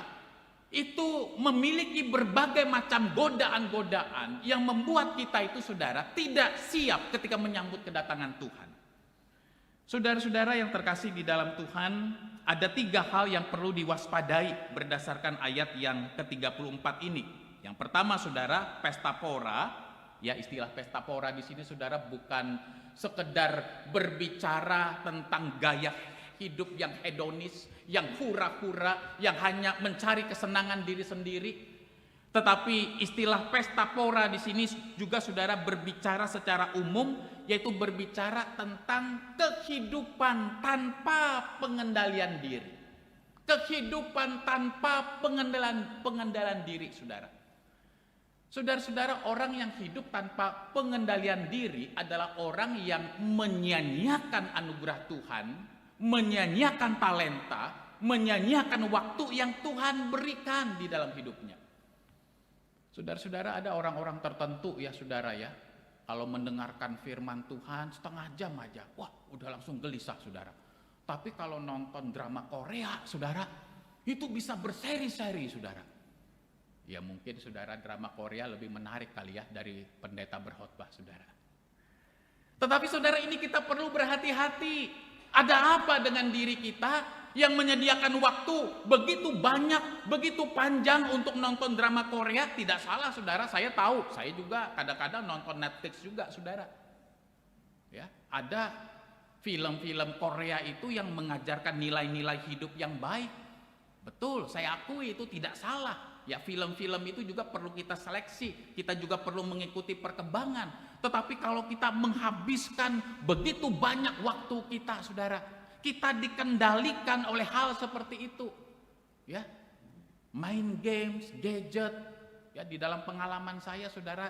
itu memiliki berbagai macam godaan-godaan yang membuat kita itu saudara tidak siap ketika menyambut kedatangan Tuhan. Saudara-saudara yang terkasih di dalam Tuhan, ada 3 hal yang perlu diwaspadai berdasarkan ayat yang ke-34 ini. Yang pertama saudara, pesta pora. Ya, istilah pesta pora di sini saudara bukan sekedar berbicara tentang gaya hidup yang hedonis, yang hura-hura, yang hanya mencari kesenangan diri sendiri. Tetapi istilah pesta pora di sini juga saudara berbicara secara umum, yaitu berbicara tentang kehidupan tanpa pengendalian diri. Kehidupan tanpa pengendalian diri, saudara. Saudara-saudara, orang yang hidup tanpa pengendalian diri adalah orang yang menyia-nyiakan anugerah Tuhan, menyia-nyiakan talenta, menyia-nyiakan waktu yang Tuhan berikan di dalam hidupnya. Saudara-saudara, ada orang-orang tertentu ya saudara ya, kalau mendengarkan firman Tuhan setengah jam aja, wah udah langsung gelisah saudara. Tapi kalau nonton drama Korea saudara, Itu bisa berseri-seri, saudara. Ya mungkin saudara drama Korea lebih menarik kali ya dari pendeta berkhotbah, saudara. Tetapi saudara, ini kita perlu berhati-hati. Ada apa dengan diri kita yang menyediakan waktu begitu banyak, begitu panjang untuk nonton drama Korea? Tidak salah, saudara. Saya tahu, saya juga kadang-kadang nonton Netflix juga, saudara. Ya, ada film-film Korea itu yang mengajarkan nilai-nilai hidup yang baik. Betul, saya akui itu tidak salah. Ya, film-film itu juga perlu kita seleksi, kita juga perlu mengikuti perkembangan. Tetapi kalau kita menghabiskan begitu banyak waktu kita, saudara, kita dikendalikan oleh hal seperti itu. Ya, main games, gadget. Ya, di dalam pengalaman saya, saudara,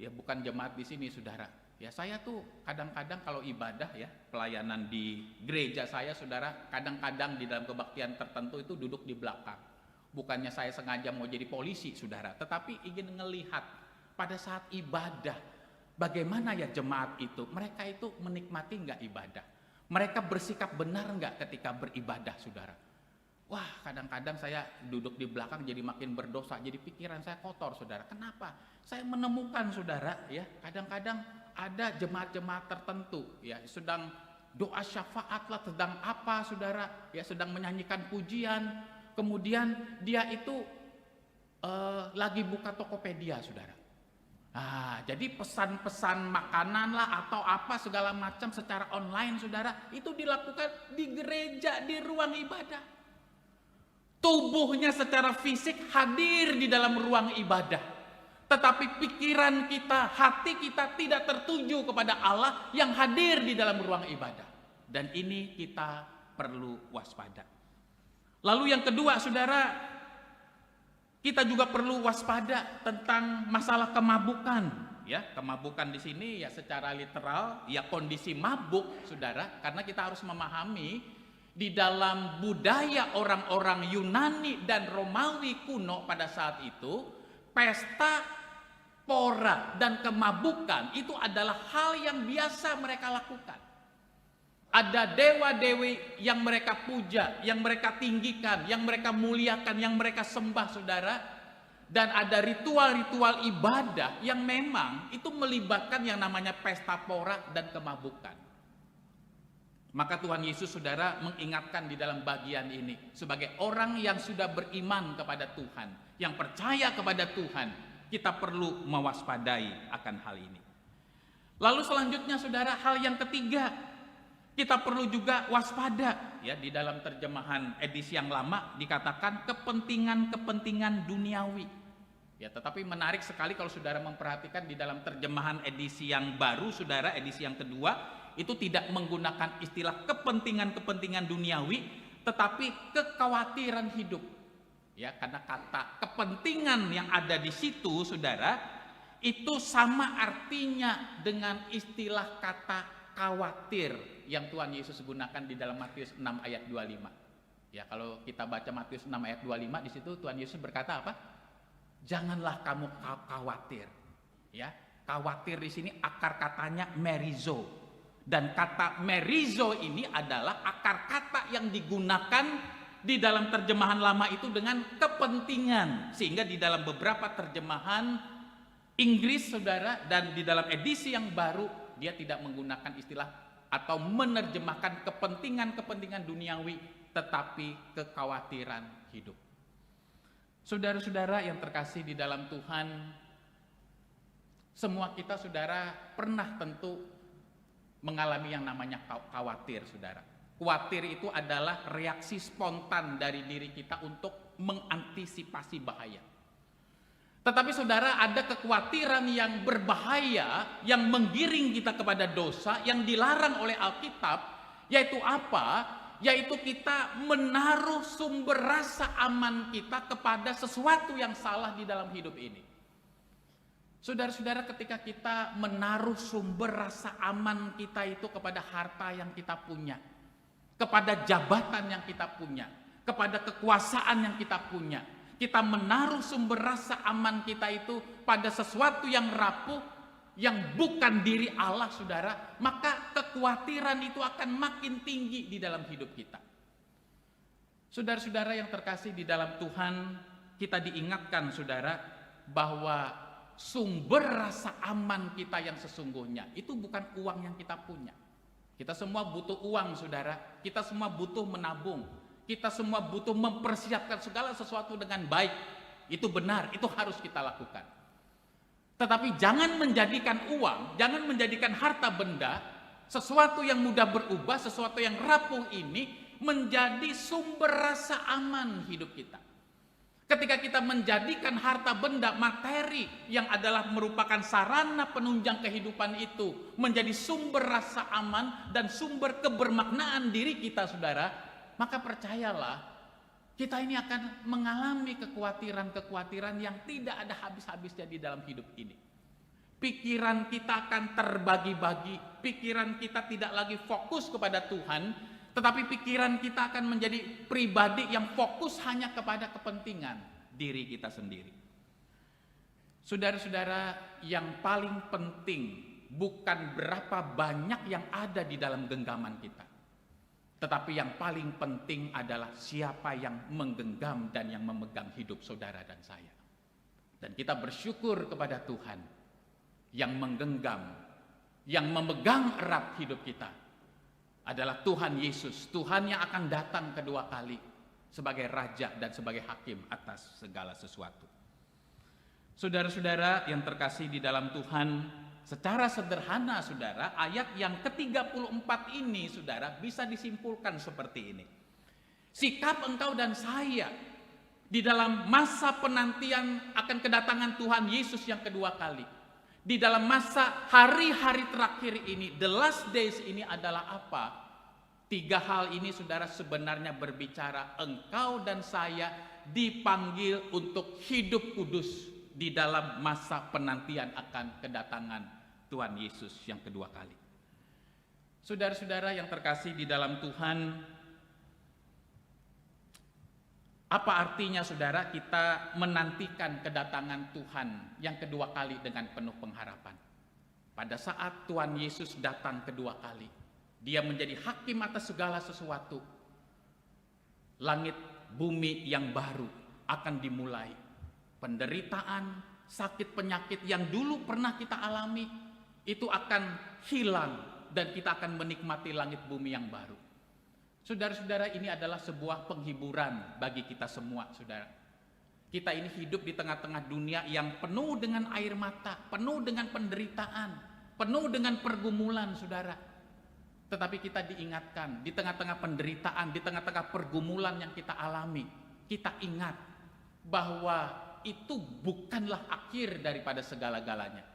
ya bukan jemaat di sini, saudara. Ya, saya tuh kadang-kadang kalau ibadah ya, pelayanan di gereja saya, saudara, kadang-kadang di dalam kebaktian tertentu itu duduk di belakang. Bukannya saya sengaja mau jadi polisi, saudara, tetapi ingin melihat pada saat ibadah, bagaimana ya jemaat itu, mereka itu menikmati enggak ibadah? Mereka bersikap benar enggak ketika beribadah, saudara? Wah, kadang-kadang saya duduk di belakang jadi makin berdosa, jadi pikiran saya kotor, saudara. Kenapa? Saya menemukan, saudara, ya, kadang-kadang ada jemaat-jemaat tertentu ya sedang doa syafaat lah, sedang apa, saudara, ya sedang menyanyikan pujian, kemudian dia itu lagi buka Tokopedia, saudara. Jadi pesan-pesan makanan lah atau apa segala macam secara online, saudara, itu dilakukan di gereja, di ruang ibadah. Tubuhnya secara fisik hadir di dalam ruang ibadah, tetapi pikiran kita, hati kita tidak tertuju kepada Allah yang hadir di dalam ruang ibadah. Dan ini kita perlu waspada. Lalu yang kedua, saudara, kita juga perlu waspada tentang masalah kemabukan. Ya, kemabukan di sini ya secara literal ya kondisi mabuk, saudara, karena kita harus memahami di dalam budaya orang-orang Yunani dan Romawi kuno pada saat itu, pesta pora dan kemabukan itu adalah hal yang biasa mereka lakukan. Ada dewa-dewi yang mereka puja, yang mereka tinggikan, yang mereka muliakan, yang mereka sembah, saudara. Dan ada ritual-ritual ibadah yang memang itu melibatkan yang namanya pesta pora dan kemabukan. Maka Tuhan Yesus, saudara, mengingatkan di dalam bagian ini sebagai orang yang sudah beriman kepada Tuhan, yang percaya kepada Tuhan, kita perlu mewaspadai akan hal ini. Lalu selanjutnya, saudara, hal yang ketiga, kita perlu juga waspada. Ya, di dalam terjemahan edisi yang lama dikatakan kepentingan-kepentingan duniawi. Ya, tetapi menarik sekali kalau saudara memperhatikan di dalam terjemahan edisi yang baru, saudara, edisi yang kedua, itu tidak menggunakan istilah kepentingan-kepentingan duniawi, tetapi kekhawatiran hidup. Ya, karena kata kepentingan yang ada di situ, saudara, itu sama artinya dengan istilah kata khawatir yang Tuhan Yesus gunakan di dalam Matius 6 ayat 25. Ya, kalau kita baca Matius 6 ayat 25, di situ Tuhan Yesus berkata apa? Janganlah kamu khawatir. Ya, khawatir di sini akar katanya merizo. Dan kata merizo ini adalah akar kata yang digunakan di dalam terjemahan lama itu dengan kepentingan, sehingga di dalam beberapa terjemahan Inggris, saudara, dan di dalam edisi yang baru dia tidak menggunakan istilah atau menerjemahkan kepentingan-kepentingan duniawi, tetapi kekhawatiran hidup. Saudara-saudara yang terkasih di dalam Tuhan, semua kita, saudara, pernah tentu mengalami yang namanya khawatir, saudara. Khawatir itu adalah reaksi spontan dari diri kita untuk mengantisipasi bahaya. Tetapi saudara, ada kekhawatiran yang berbahaya yang menggiring kita kepada dosa yang dilarang oleh Alkitab, yaitu apa? Yaitu kita menaruh sumber rasa aman kita kepada sesuatu yang salah di dalam hidup ini. Saudara-saudara, ketika kita menaruh sumber rasa aman kita itu kepada harta yang kita punya, kepada jabatan yang kita punya, kepada kekuasaan yang kita punya, kita menaruh sumber rasa aman kita itu pada sesuatu yang rapuh, yang bukan diri Allah, saudara, maka kekhawatiran itu akan makin tinggi di dalam hidup kita. Saudara-saudara yang terkasih di dalam Tuhan, kita diingatkan saudara bahwa sumber rasa aman kita yang sesungguhnya itu bukan uang yang kita punya. Kita semua butuh uang saudara, kita semua butuh menabung, kita semua butuh mempersiapkan segala sesuatu dengan baik. Itu benar, itu harus kita lakukan. Tetapi jangan menjadikan uang, jangan menjadikan harta benda, sesuatu yang mudah berubah, sesuatu yang rapuh ini menjadi sumber rasa aman hidup kita. Ketika kita menjadikan harta benda, materi yang adalah merupakan sarana penunjang kehidupan itu menjadi sumber rasa aman dan sumber kebermaknaan diri kita saudara, maka percayalah kita ini akan mengalami kekhawatiran-kekhawatiran yang tidak ada habis-habisnya di dalam hidup ini. Pikiran kita akan terbagi-bagi, pikiran kita tidak lagi fokus kepada Tuhan, tetapi pikiran kita akan menjadi pribadi yang fokus hanya kepada kepentingan diri kita sendiri. Saudara-saudara, yang paling penting bukan berapa banyak yang ada di dalam genggaman kita, tetapi yang paling penting adalah siapa yang menggenggam dan yang memegang hidup saudara dan saya. Dan kita bersyukur kepada Tuhan yang menggenggam, yang memegang erat hidup kita adalah Tuhan Yesus, Tuhan yang akan datang kedua kali sebagai Raja dan sebagai Hakim atas segala sesuatu. Saudara-saudara yang terkasih di dalam Tuhan, secara sederhana saudara, ayat yang ke-34 ini saudara bisa disimpulkan seperti ini. Sikap engkau dan saya di dalam masa penantian akan kedatangan Tuhan Yesus yang kedua kali, di dalam masa hari-hari terakhir ini, the last days ini adalah apa? 3 hal ini saudara sebenarnya berbicara engkau dan saya dipanggil untuk hidup kudus di dalam masa penantian akan kedatangan Tuhan Yesus yang kedua kali. Saudara-saudara yang terkasih di dalam Tuhan, apa artinya saudara kita menantikan kedatangan Tuhan yang kedua kali dengan penuh pengharapan? Pada saat Tuhan Yesus datang kedua kali, Dia menjadi hakim atas segala sesuatu. Langit bumi yang baru akan dimulai. Penderitaan, sakit penyakit yang dulu pernah kita alami itu akan hilang dan kita akan menikmati langit bumi yang baru. Saudara-saudara, ini adalah sebuah penghiburan bagi kita semua, saudara. Kita ini hidup di tengah-tengah dunia yang penuh dengan air mata, penuh dengan penderitaan, penuh dengan pergumulan, saudara. Tetapi kita diingatkan, di tengah-tengah penderitaan, di tengah-tengah pergumulan yang kita alami, kita ingat bahwa itu bukanlah akhir daripada segala-galanya.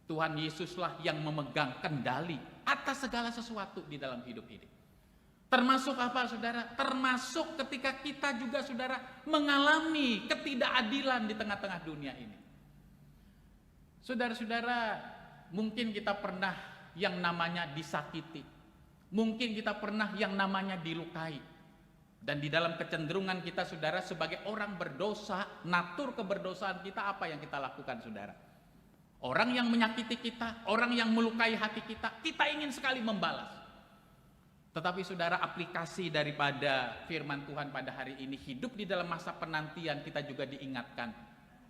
Tuhan Yesuslah yang memegang kendali atas segala sesuatu di dalam hidup ini. Termasuk apa saudara? Termasuk ketika kita juga saudara mengalami ketidakadilan di tengah-tengah dunia ini. Saudara-saudara, mungkin kita pernah yang namanya disakiti. Mungkin kita pernah yang namanya dilukai. Dan di dalam kecenderungan kita saudara sebagai orang berdosa, natur keberdosaan kita apa yang kita lakukan saudara? Orang yang menyakiti kita, orang yang melukai hati kita ingin sekali membalas. Tetapi saudara, aplikasi daripada firman Tuhan pada hari ini, hidup di dalam masa penantian, kita juga diingatkan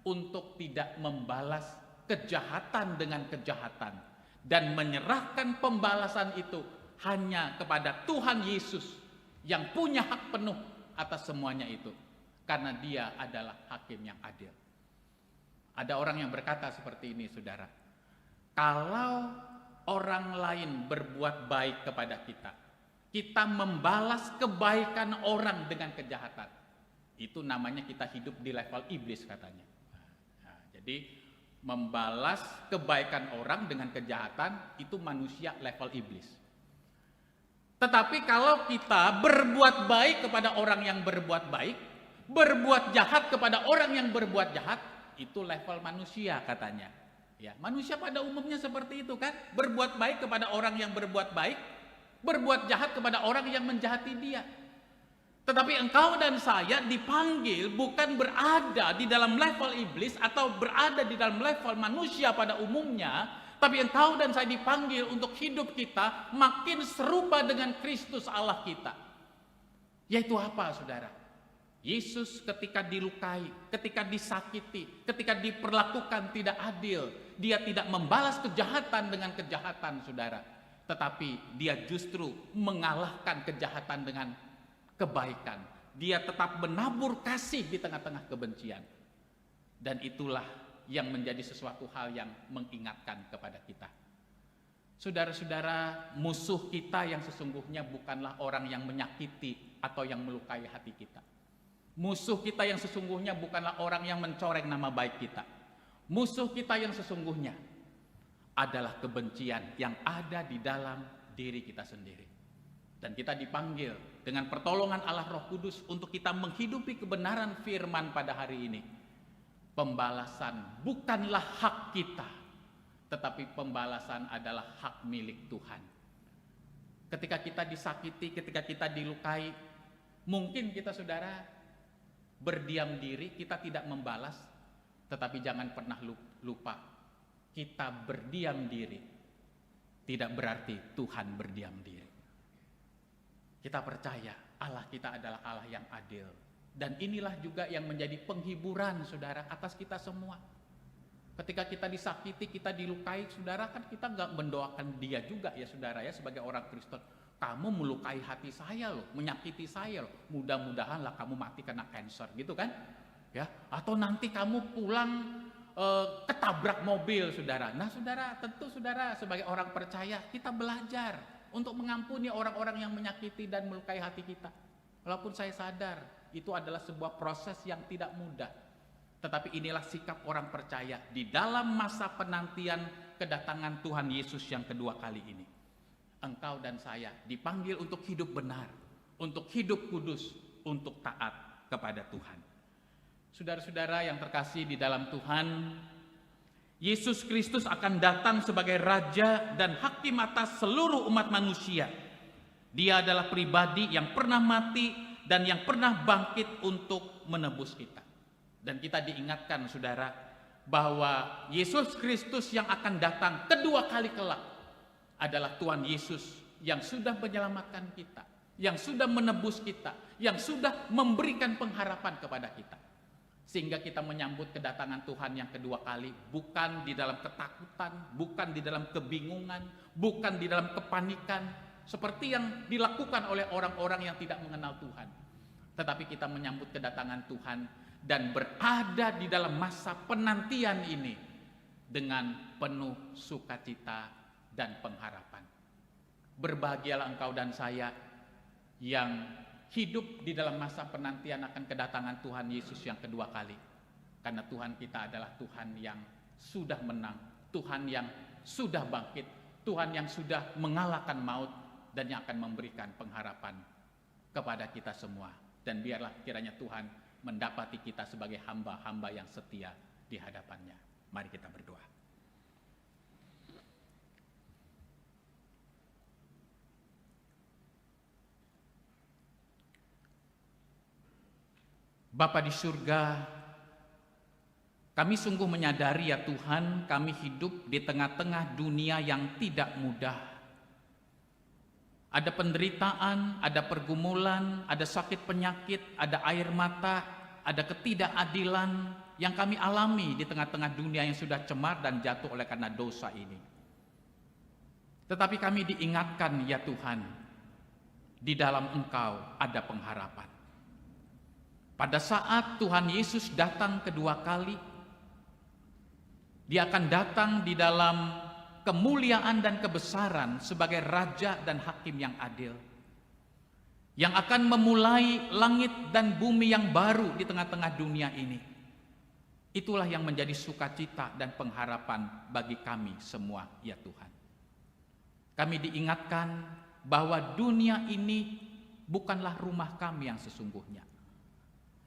untuk tidak membalas kejahatan dengan kejahatan dan menyerahkan pembalasan itu hanya kepada Tuhan Yesus yang punya hak penuh atas semuanya itu, karena Dia adalah hakim yang adil. Ada orang yang berkata seperti ini saudara, kalau orang lain berbuat baik kepada kita, kita membalas kebaikan orang dengan kejahatan, itu namanya kita hidup di level iblis katanya. Nah, jadi membalas kebaikan orang dengan kejahatan itu manusia level iblis. Tetapi kalau kita berbuat baik kepada orang yang berbuat baik, berbuat jahat kepada orang yang berbuat jahat, itu level manusia katanya. Ya, manusia pada umumnya seperti itu kan, berbuat baik kepada orang yang berbuat baik, berbuat jahat kepada orang yang menjahati dia. Tetapi engkau dan saya dipanggil bukan berada di dalam level iblis atau berada di dalam level manusia pada umumnya, tapi engkau dan saya dipanggil untuk hidup kita makin serupa dengan Kristus Allah kita. Yaitu apa, saudara? Yesus ketika dilukai, ketika disakiti, ketika diperlakukan tidak adil, dia tidak membalas kejahatan dengan kejahatan, saudara. Tetapi dia justru mengalahkan kejahatan dengan kebaikan. Dia tetap menabur kasih di tengah-tengah kebencian. Dan itulah yang menjadi sesuatu hal yang mengingatkan kepada kita. Saudara-saudara, musuh kita yang sesungguhnya bukanlah orang yang menyakiti atau yang melukai hati kita. Musuh kita yang sesungguhnya bukanlah orang yang mencoreng nama baik kita. Musuh kita yang sesungguhnya adalah kebencian yang ada di dalam diri kita sendiri. Dan kita dipanggil dengan pertolongan Allah Roh Kudus untuk kita menghidupi kebenaran firman pada hari ini. Pembalasan bukanlah hak kita, tetapi pembalasan adalah hak milik Tuhan. Ketika kita disakiti, ketika kita dilukai, mungkin kita, saudara, berdiam diri, kita tidak membalas. Tetapi jangan pernah lupa, kita berdiam diri tidak berarti Tuhan berdiam diri. Kita percaya Allah kita adalah Allah yang adil. Dan inilah juga yang menjadi penghiburan, saudara, atas kita semua. Ketika kita disakiti, kita dilukai, saudara, kan kita nggak mendoakan dia juga ya, saudara, ya, sebagai orang Kristen. Kamu melukai hati saya loh, menyakiti saya loh. Mudah-mudahanlah kamu mati kena kanker, gitu kan? Ya, atau nanti kamu pulang ketabrak mobil, saudara. Nah, saudara, tentu saudara sebagai orang percaya kita belajar untuk mengampuni orang-orang yang menyakiti dan melukai hati kita. Walaupun saya sadar itu adalah sebuah proses yang tidak mudah. Tetapi inilah sikap orang percaya di dalam masa penantian kedatangan Tuhan Yesus yang kedua kali ini. Engkau dan saya dipanggil untuk hidup benar, untuk hidup kudus, untuk taat kepada Tuhan. Saudara-saudara yang terkasih di dalam Tuhan, Yesus Kristus akan datang sebagai Raja dan Hakim atas seluruh umat manusia. Dia adalah pribadi yang pernah mati dan yang pernah bangkit untuk menebus kita. Dan kita diingatkan, saudara, bahwa Yesus Kristus yang akan datang kedua kali kelak adalah Tuhan Yesus yang sudah menyelamatkan kita, yang sudah menebus kita, yang sudah memberikan pengharapan kepada kita. Sehingga kita menyambut kedatangan Tuhan yang kedua kali bukan di dalam ketakutan, bukan di dalam kebingungan, bukan di dalam kepanikan, seperti yang dilakukan oleh orang-orang yang tidak mengenal Tuhan. Tetapi kita menyambut kedatangan Tuhan dan berada di dalam masa penantian ini dengan penuh sukacita dan pengharapan. Berbahagialah engkau dan saya yang hidup di dalam masa penantian akan kedatangan Tuhan Yesus yang kedua kali. Karena Tuhan kita adalah Tuhan yang sudah menang, Tuhan yang sudah bangkit, Tuhan yang sudah mengalahkan maut, dan yang akan memberikan pengharapan kepada kita semua. Dan biarlah kiranya Tuhan mendapati kita sebagai hamba-hamba yang setia di hadapannya. Mari kita berdoa. Bapa di surga, kami sungguh menyadari ya Tuhan, kami hidup di tengah-tengah dunia yang tidak mudah. Ada penderitaan, ada pergumulan, ada sakit penyakit, ada air mata, ada ketidakadilan yang kami alami di tengah-tengah dunia yang sudah cemar dan jatuh oleh karena dosa ini. Tetapi kami diingatkan ya Tuhan, di dalam Engkau ada pengharapan. Pada saat Tuhan Yesus datang kedua kali, Dia akan datang di dalam kemuliaan dan kebesaran sebagai Raja dan Hakim yang adil, yang akan memulai langit dan bumi yang baru di tengah-tengah dunia ini. Itulah yang menjadi sukacita dan pengharapan bagi kami semua ya Tuhan. Kami diingatkan bahwa dunia ini bukanlah rumah kami yang sesungguhnya.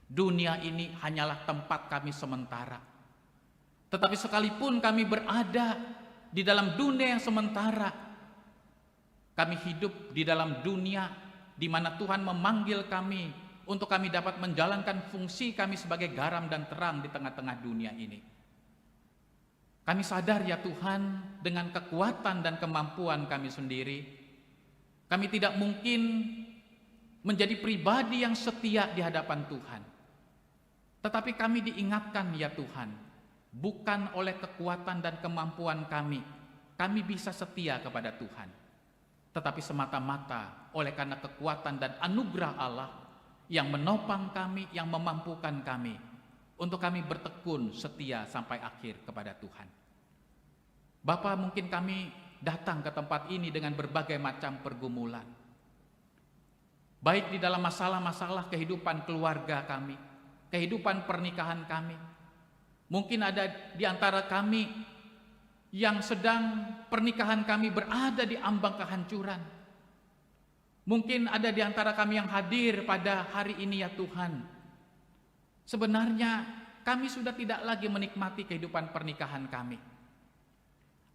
Dunia ini hanyalah tempat kami sementara. Tetapi sekalipun kami berada di dalam dunia yang sementara, kami hidup di dalam dunia di mana Tuhan memanggil kami untuk kami dapat menjalankan fungsi kami sebagai garam dan terang di tengah-tengah dunia ini. Kami sadar ya Tuhan, dengan kekuatan dan kemampuan kami sendiri, kami tidak mungkin menjadi pribadi yang setia di hadapan Tuhan. Tetapi kami diingatkan ya Tuhan, bukan oleh kekuatan dan kemampuan kami bisa setia kepada Tuhan, tetapi semata-mata oleh karena kekuatan dan anugerah Allah yang menopang kami, yang memampukan kami untuk kami bertekun setia sampai akhir kepada Tuhan. Bapa, mungkin kami datang ke tempat ini dengan berbagai macam pergumulan, baik di dalam masalah-masalah kehidupan keluarga kami, kehidupan pernikahan kami. Mungkin ada di antara kami yang sedang pernikahan kami berada di ambang kehancuran. Mungkin ada di antara kami yang hadir pada hari ini ya Tuhan. Sebenarnya kami sudah tidak lagi menikmati kehidupan pernikahan kami.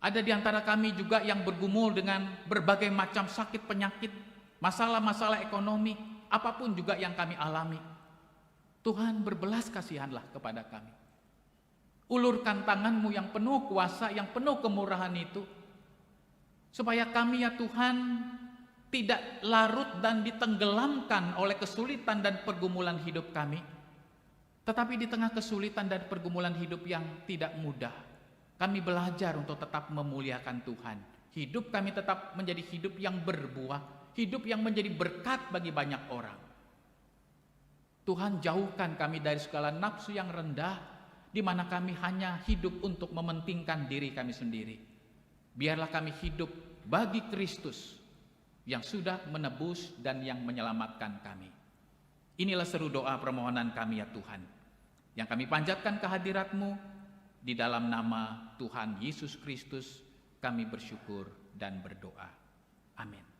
Ada di antara kami juga yang bergumul dengan berbagai macam sakit penyakit, masalah-masalah ekonomi, apapun juga yang kami alami. Tuhan, berbelas kasihanlah kepada kami. Ulurkan tangan-Mu yang penuh kuasa, yang penuh kemurahan itu, supaya kami ya Tuhan tidak larut dan ditenggelamkan oleh kesulitan dan pergumulan hidup kami. Tetapi di tengah kesulitan dan pergumulan hidup yang tidak mudah, kami belajar untuk tetap memuliakan Tuhan. Hidup kami tetap menjadi hidup yang berbuah, hidup yang menjadi berkat bagi banyak orang. Tuhan, jauhkan kami dari segala nafsu yang rendah, di mana kami hanya hidup untuk mementingkan diri kami sendiri. Biarlah kami hidup bagi Kristus yang sudah menebus dan yang menyelamatkan kami. Inilah seru doa permohonan kami ya Tuhan, yang kami panjatkan ke hadirat-Mu. Di dalam nama Tuhan Yesus Kristus kami bersyukur dan berdoa. Amin.